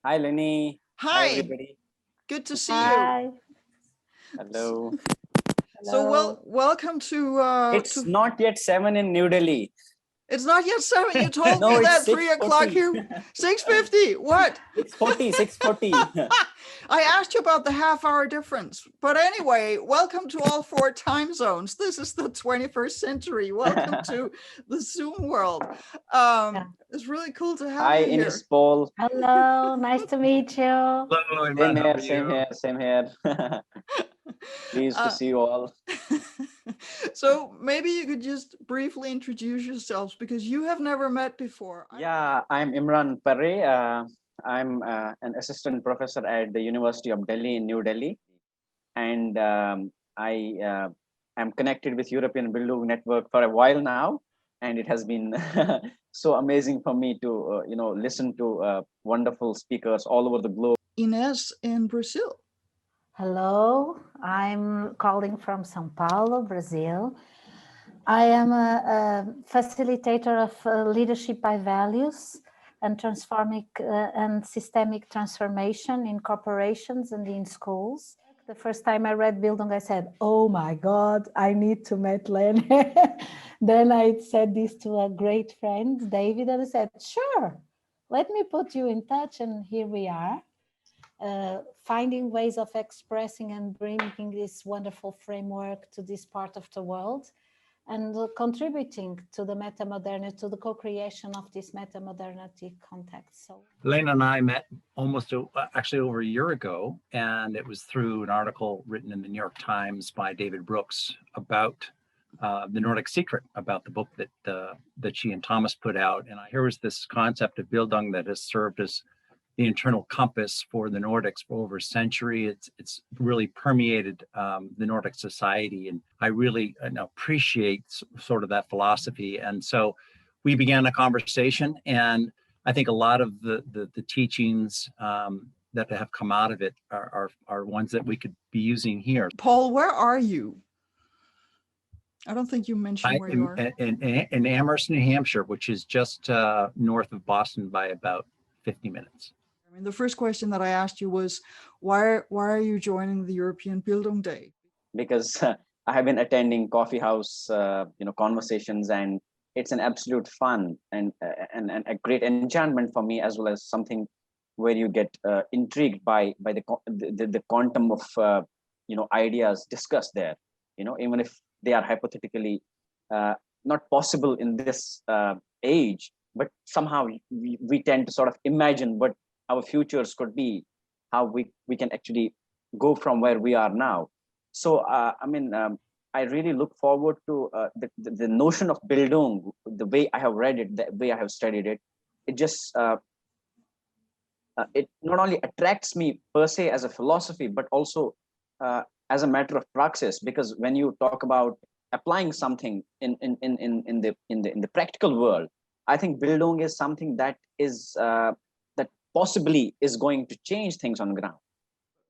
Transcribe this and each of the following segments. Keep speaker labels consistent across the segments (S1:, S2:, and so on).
S1: Hi, Lenny. Hi,
S2: Hi,
S1: everybody.
S2: good to see you.
S3: Hi,
S1: Hello.
S2: So
S3: hello.
S2: welcome
S1: It's
S2: to.
S1: not yet 7 in New Delhi.
S2: It's not yet 7. You told
S1: No,
S2: me
S1: it's
S2: that 3 o'clock
S1: 6:40.
S2: here. 6:50. What?
S1: 6:40, 6:40.
S2: I asked you about the half-hour difference. But anyway, welcome to all 4 time zones. This is the 21st century. Welcome to the Zoom world.
S3: Yeah.
S2: It's really cool to have
S1: Hi,
S2: you
S1: Ines
S2: here.
S1: Paul.
S3: Hello, nice to meet you.
S4: Hello,
S1: Same
S4: Imran. How
S1: here,
S4: are
S1: same
S4: you?
S1: here, same here. Pleased to
S2: Uh,
S1: see you all.
S2: so maybe you could just briefly introduce yourselves because you have never met before.
S1: Yeah, I'm Imran Pare. I'm an assistant professor at the University of Delhi in New Delhi. And I am connected with European Bildung network for a while now. And it has been so amazing for me to, listen to wonderful speakers all over the globe.
S2: Ines in Brazil.
S3: Hello, I'm calling from São Paulo, Brazil. I am a facilitator of leadership by values and transforming and systemic transformation in corporations and in schools. The first time I read Bildung, I said, oh my God, I need to meet Len. Then I said this to a great friend, David, and I said, sure, let me put you in touch. And here we are, finding ways of expressing and bringing this wonderful framework to this part of the world and contributing to the metamodernity, to the co-creation of this metamodernity context. So
S4: Lena and I met almost actually over a year ago, and it was through an article written in the New York Times by David Brooks about the Nordic Secret, about the book that she and Thomas put out. And here was this concept of Bildung that has served as the internal compass for the Nordics for over a century. It's really permeated the Nordic society, and I really appreciate sort of that philosophy. And so we began a conversation, and I think a lot of the teachings that have come out of it are ones that we could be using here.
S2: Paul, where are you? I don't think you mentioned
S4: I
S2: where you
S4: am
S2: are.
S4: in Amherst, New Hampshire, which is just north of Boston by about 50 minutes.
S2: I mean, the first question that I asked you was, why are you joining the European Bildung Day?
S1: Because I have been attending coffee house, conversations, and it's an absolute fun and a great enchantment for me, as well as something where you get intrigued by the quantum of ideas discussed there. Even if they are hypothetically not possible in this age, but somehow we tend to sort of imagine what our futures could be, how we can actually go from where we are now. So I really look forward to the notion of Bildung, the way I have read it, the way I have studied it. It just it not only attracts me per se as a philosophy, but also as a matter of praxis. Because when you talk about applying something in the practical world, I think Bildung is something that is that possibly is going to change things on the ground.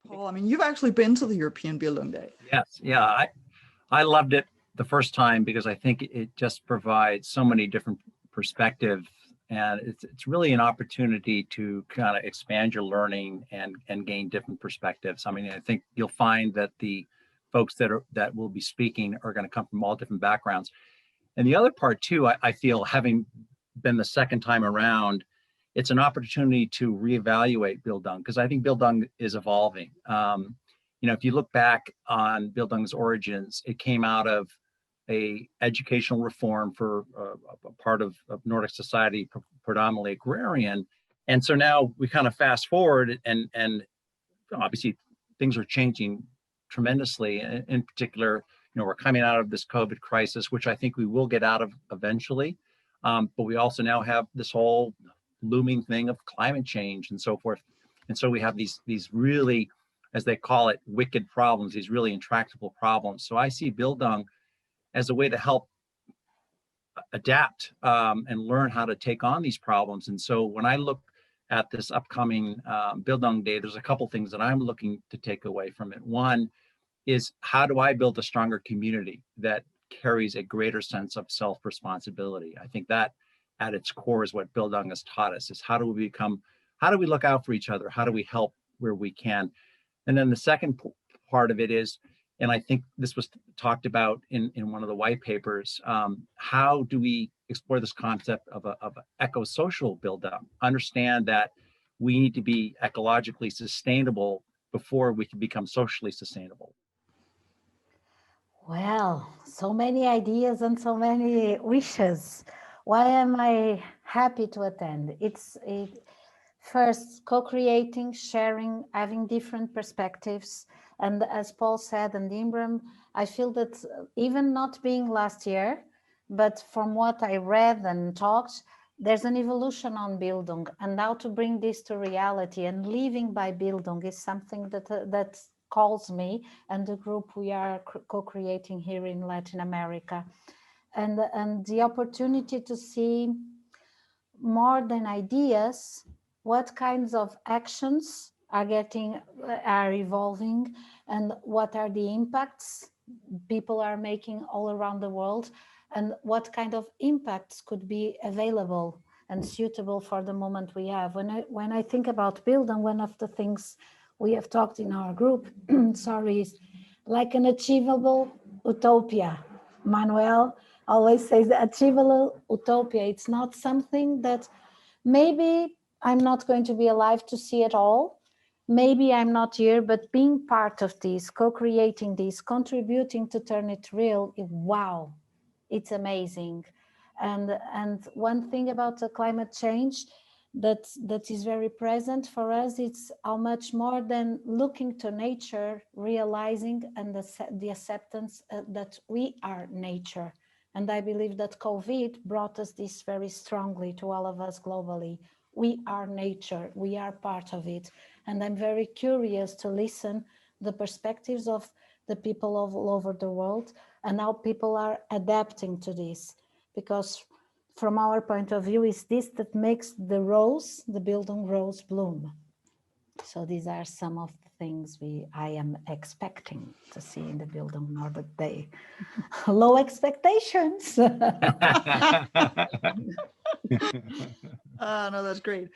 S2: Paul, I mean, you've actually been to the European Bildung Day.
S4: Yes, yeah, I loved it the first time because I think it just provides so many different perspectives, and it's really an opportunity to kind of expand your learning and gain different perspectives. I mean, I think you'll find that the folks that will be speaking are going to come from all different backgrounds. And the other part too, I feel, having been the second time around, it's an opportunity to reevaluate Bildung, because I think Bildung is evolving. If you look back on Bildung's origins, it came out of a educational reform for a part of Nordic society, predominantly agrarian. And so now we kind of fast forward, and obviously things are changing tremendously. In particular, we're coming out of this COVID crisis, which I think we will get out of eventually. But we also now have this whole looming thing of climate change and so forth. And so we have these really, as they call it, wicked problems, these really intractable problems. So I see Bildung as a way to help adapt and learn how to take on these problems. And so when I look at this upcoming Bildung Day, there's a couple things that I'm looking to take away from it. One is, how do I build a stronger community that carries a greater sense of self-responsibility? I think that at its core is what Bildung has taught us, is how do we become how do we look out for each other? How do we help where we can? And then the second part of it is, and I think this was talked about in one of the white papers, how do we explore this concept of a eco-social build-up? Understand that we need to be ecologically sustainable before we can become socially sustainable.
S3: Well, so many ideas and so many wishes. Why am I happy to attend? First, co-creating, sharing, having different perspectives. And as Paul said, and Imran, I feel that even not being last year, but from what I read and talked, there's an evolution on Bildung, and now to bring this to reality and living by Bildung is something that calls me and the group we are co-creating here in Latin America. And the opportunity to see more than ideas, what kinds of actions are evolving, and what are the impacts people are making all around the world, and what kind of impacts could be available and suitable for the moment we have. When I think about Build, and one of the things we have talked in our group, sorry, is like an achievable utopia. Manuel always says achievable utopia. It's not something that maybe I'm not going to be alive to see it all. Maybe I'm not here, but being part of this, co-creating this, contributing to turn it real, wow, it's amazing. And one thing about the climate change that is very present for us, it's how much more than looking to nature, realizing and the acceptance that we are nature. And I believe that COVID brought us this very strongly to all of us globally. We are nature, we are part of it. And I'm very curious to listen the perspectives of the people all over the world and how people are adapting to this. Because from our point of view, it's this that makes the rose, the Bildung rose, bloom. So these are some of the things I am expecting to see in the Bildung Nordic Day. Low expectations.
S2: No, that's great.